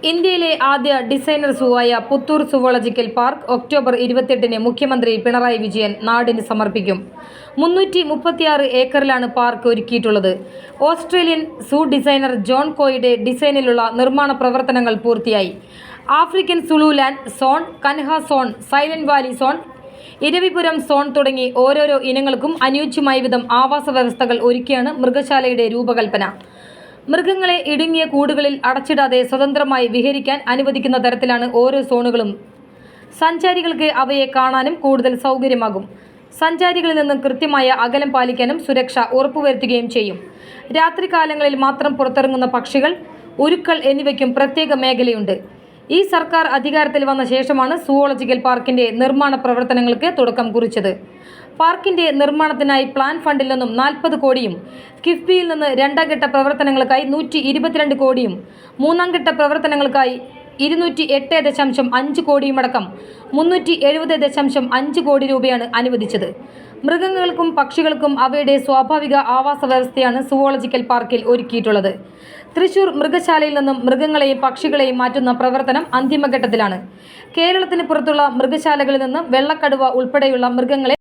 ഇന്ത്യയിലെ ആദ്യ ഡിസൈനർ സൂവായ പുത്തൂർ സുവോളജിക്കൽ പാർക്ക് ഒക്ടോബർ 28-ന് മുഖ്യമന്ത്രി പിണറായി വിജയൻ നാടിന് സമർപ്പിക്കും. 336 ഏക്കറിലാണ് പാർക്ക് ഒരുക്കിയിട്ടുള്ളത്. ഓസ്ട്രേലിയൻ സൂ ഡിസൈനർ ജോൺ കോയുടെ ഡിസൈനിലുള്ള നിർമ്മാണ പ്രവർത്തനങ്ങൾ പൂർത്തിയായി. African Zululand zone, Kanha zone, Silent Valley zone, Iravipuram zone തുടങ്ങി ഓരോരോ ഇനങ്ങൾക്കും അനുയോജ്യമായ വിധം ആവാസ വ്യവസ്ഥകൾ ഒരുക്കിയാണ് മൃഗശാലയുടെ രൂപകൽപ്പന. മൃഗങ്ങളെ ഇടുങ്ങിയ കൂടുകളിൽ അടച്ചിടാതെ സ്വതന്ത്രമായി വിഹരിക്കാൻ അനുവദിക്കുന്ന തരത്തിലാണ് ഓരോ സോണുകളും. സഞ്ചാരികൾക്ക് അവയെ കാണാനും കൂടുതൽ സൗകര്യമാകും. സഞ്ചാരികളിൽ നിന്നും കൃത്യമായ അകലം പാലിക്കാനും സുരക്ഷ ഉറപ്പുവരുത്തുകയും ചെയ്യും. രാത്രികാലങ്ങളിൽ മാത്രം പുറത്തിറങ്ങുന്ന പക്ഷികൾ, ഉരുക്കൾ എന്നിവയ്ക്കും പ്രത്യേക മേഖലയുണ്ട്. ഈ സർക്കാർ അധികാരത്തിൽ വന്ന ശേഷമാണ് സുവോളജിക്കൽ പാർക്കിന്റെ നിർമ്മാണ പ്രവർത്തനങ്ങൾക്ക് തുടക്കം കുറിച്ചത്. പാർക്കിന്റെ നിർമ്മാണത്തിനായി പ്ലാൻ ഫണ്ടിൽ നിന്നും 40 കോടിയും കിഫ്ബിയിൽ നിന്ന് രണ്ടാം ഘട്ട പ്രവർത്തനങ്ങൾക്കായി 122 കോടിയും മൂന്നാം ഘട്ട പ്രവർത്തനങ്ങൾക്കായി 208.5 കോടിയുമടക്കം 370.5 കോടി രൂപയാണ് അനുവദിച്ചത്. മൃഗങ്ങൾക്കും പക്ഷികൾക്കും അവയുടെ സ്വാഭാവിക ആവാസ വ്യവസ്ഥയാണ് സുവോളജിക്കൽ പാർക്കിൽ ഒരുക്കിയിട്ടുള്ളത്. തൃശൂർ മൃഗശാലയിൽ നിന്നും മൃഗങ്ങളെയും പക്ഷികളെയും മാറ്റുന്ന പ്രവർത്തനം അന്തിമഘട്ടത്തിലാണ്. കേരളത്തിന് പുറത്തുള്ള മൃഗശാലകളിൽ നിന്ന് വെള്ളക്കടുവ ഉൾപ്പെടെയുള്ള മൃഗങ്ങളെ